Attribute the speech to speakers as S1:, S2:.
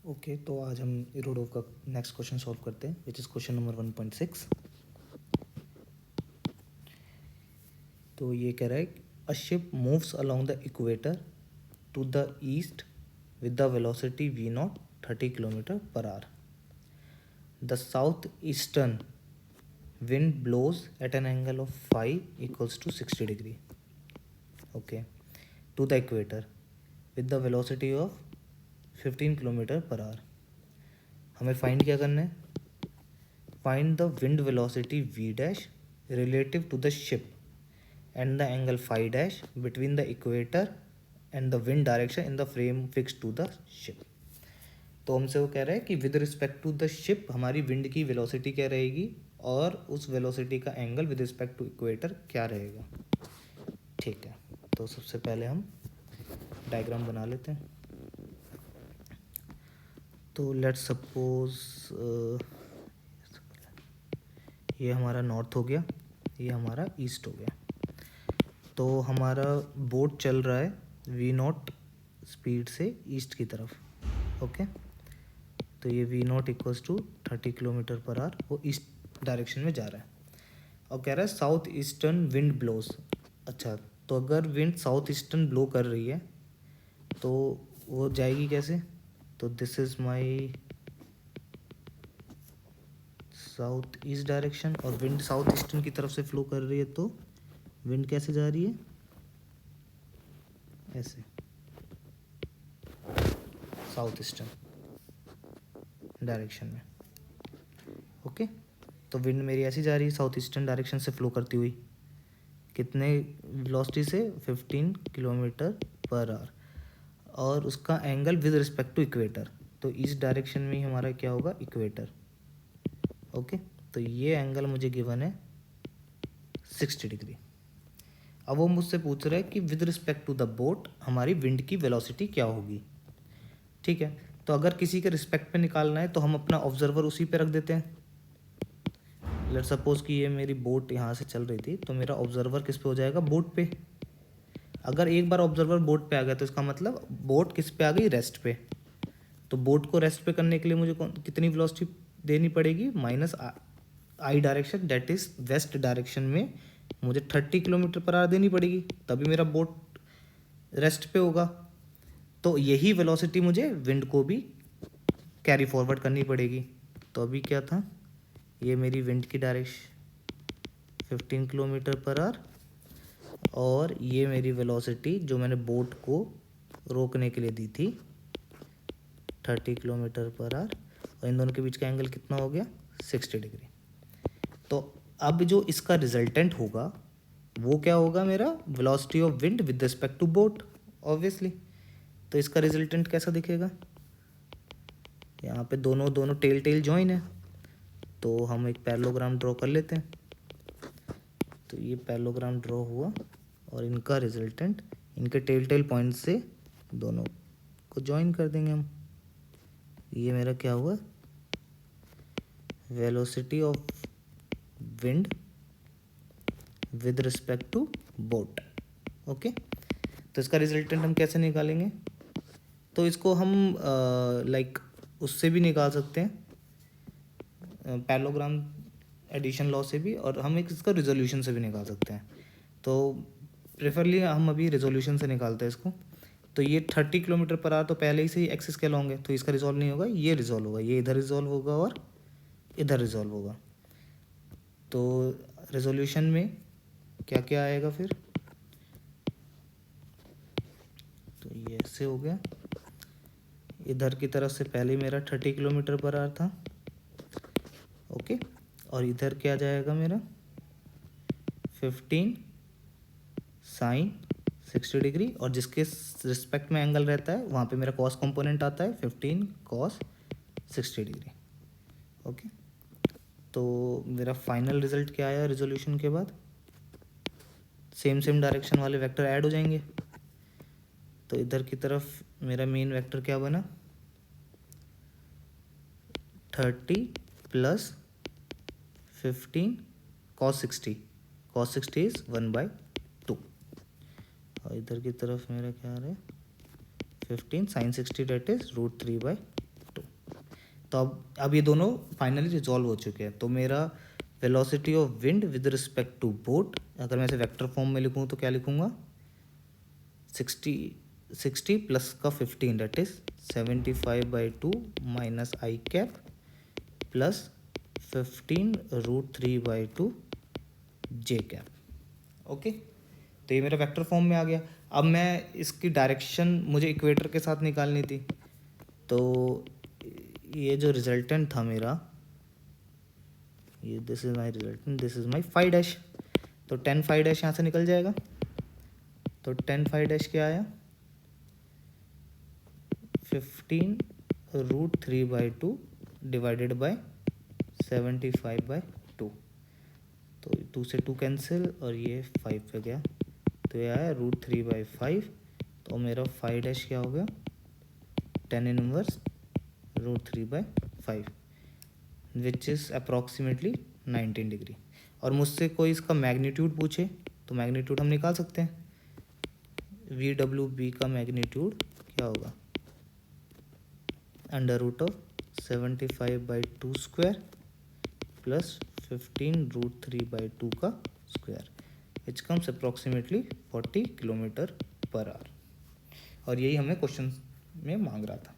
S1: Okay, तो आज हम इरोडोव का नेक्स्ट क्वेश्चन सॉल्व करते हैं, विच इज़ क्वेश्चन नंबर 1.6। तो ये कह रहा है a ship moves along the equator to the east with the velocity v0 30 kilometre per hour. The south eastern wind blows at an angle of phi equals to 60 degree, okay, to the equator with the velocity of 15 kilometre per hour. हमें find क्या करना है? Find the wind velocity v dash relative to the ship and the angle phi dash between the equator and the wind direction in the frame fixed to the ship। तो हमसे वो कह रहा है कि with respect to the ship हमारी wind की velocity क्या रहेगी और उस वेलोसिटी का angle with respect to equator क्या रहेगा। ठीक है, तो सबसे पहले हम डायग्राम बना लेते हैं। तो लेट्स सपोज ये हमारा नॉर्थ हो गया, ये हमारा ईस्ट हो गया। तो हमारा बोट चल रहा है v0 स्पीड से ईस्ट की तरफ, ओके। तो ये v0 equals to 30 kilometre per hour, वो ईस्ट डायरेक्शन में जा रहा है और कह रहा है साउथ ईस्टर्न विंड ब्लोज। अच्छा, तो अगर विंड साउथ ईस्टर्न ब्लो कर रही है तो वो जाएगी कैसे? तो this is my south east direction और विंड साउथ ईस्टर्न की तरफ से फ्लो कर रही है, तो विंड कैसे जा रही है? ऐसे, साउथ ईस्टर्न डायरेक्शन में, ओके। तो विंड मेरी ऐसी जा रही है साउथ ईस्टर्न डायरेक्शन से फ्लो करती हुई, कितने वेलोसिटी से? 15 किलोमीटर पर आवर, और उसका angle with respect to equator. तो ईस्ट डायरेक्शन में ही हमारा क्या होगा? Equator, okay. तो ये एंगल मुझे गिवन है 60 डिग्री। अब वो मुझसे पूछ रहा है कि with respect to the boat हमारी विंड की वेलोसिटी क्या होगी। ठीक है, तो अगर किसी के रिस्पेक्ट पे निकालना है तो हम अपना ऑब्जर्वर उसी पे रख देते हैं। लेट्स सपोज कि ये मेरी बोट यहाँ से चल रही थी, तो मेरा ऑब्जर्वर किस पे हो जाएगा? बोट पे। अगर एक बार ऑब्जर्वर बोट पे आ गया तो इसका मतलब बोट किस पे आ गई? रेस्ट पे। तो बोट को रेस्ट पे करने के लिए मुझे कितनी वेलोसिटी देनी पड़ेगी? Minus I direction, that is west direction में मुझे 30 किलोमीटर पर आवर देनी पड़ेगी, तभी मेरा बोट रेस्ट पे होगा। तो यही वेलोसिटी मुझे विंड को भी कैरी फॉरवर्ड करनी पड़ेगी। तो अभी क्या था? ये मेरी विंड की डायरेक्शन 15 किलोमीटर पर आवर और ये मेरी वेलोसिटी जो मैंने बोट को रोकने के लिए दी थी 30 किलोमीटर पर आवर, और इन दोनों के बीच का एंगल कितना हो गया? 60 डिग्री। तो अब जो इसका रिजल्टेंट होगा वो क्या होगा? मेरा velocity of wind with respect to boat, obviously. तो इसका रिजल्टेंट कैसा दिखेगा? यहाँ पे दोनों दोनों टेल टेल जॉइन है, तो हम एक पैरेललोग्राम ड्रॉ कर लेते हैं। तो ये पैरेललोग्राम ड्रॉ हुआ और इनका रिजल्टेंट इनके टेल टेल पॉइंट से दोनों को जॉइन कर देंगे हम। ये मेरा क्या हुआ? Velocity of wind with respect to boat, okay. तो इसका रिजल्टेंट हम कैसे निकालेंगे? तो इसको हम लाइक उससे भी निकाल सकते हैं, पैरेललोग्राम एडिशन लॉ से भी, और हम एक इसका रिजोल्यूशन से भी निकाल सकते हैं। तो प्रेफरली हम अभी रिजोल्यूशन से निकालते हैं इसको। तो ये 30 किलोमीटर पर आवर तो पहले ही से ही एक्सिस के लॉन्ग है, तो इसका रिजॉल्व नहीं होगा, ये रिजॉल्व होगा, ये इधर रिजॉल्व होगा और इधर रिजॉल्व होगा। तो रेजोल्यूशन में क्या क्या आएगा फिर? तो ये ऐसे हो गया, इधर की तरफ से पहले मेरा 30 किलोमीटर पर आवर था, ओके। और इधर क्या जाएगा मेरा? 15 साइन 60 डिग्री, और जिसके रिस्पेक्ट में एंगल रहता है वहाँ पे मेरा कॉस कंपोनेंट आता है 15 कॉस 60 डिग्री, ओके। तो मेरा फाइनल रिजल्ट क्या आया रिजोल्यूशन के बाद? सेम सेम डायरेक्शन वाले वेक्टर ऐड हो जाएंगे। तो इधर की तरफ मेरा मेन वेक्टर क्या बना? 30 प्लस 15 कॉस 60, कॉस 60 इज 1/2, और इधर की तरफ मेरा क्या आ रहा है? 15 साइन 60, डेट इज √3/2। तो अब ये दोनों फाइनली रिजॉल्व हो चुके हैं। तो मेरा velocity of wind with respect to boat, अगर मैं इसे वेक्टर फॉर्म में लिखूँ तो क्या लिखूँगा, 60 प्लस का 15 that is 75/2 minus I cap plus 15√3/2 J cap. Okay, तो ये मेरा वेक्टर फॉर्म में आ गया। अब मैं इसकी डायरेक्शन मुझे इक्वेटर के साथ निकालनी थी, तो ये जो रिजल्टेंट था मेरा, ये this is my resultant, this is my phi dash. तो 10 फाई डैश यहाँ से निकल जाएगा। तो 10 फाई डैश क्या आया, 15√3/2 डिवाइडेड बाय 75/2। तो 2 से 2 कैंसिल और ये 5 पे गया, तो ये आया √3/5। तो मेरा फाई डैश क्या हो गया, 10 inverse √3/5 which is approximately 19 degree. और मुझसे कोई इसका मैग्नीट्यूड पूछे तो मैग्नीट्यूड हम निकाल सकते हैं। VWB का मैग्नीट्यूड क्या होगा, √75/2 स्क्वायर प्लस 15√3/2 का square, which comes approximately 40 km/h। और यही हमें क्वेश्चन में मांग रहा था।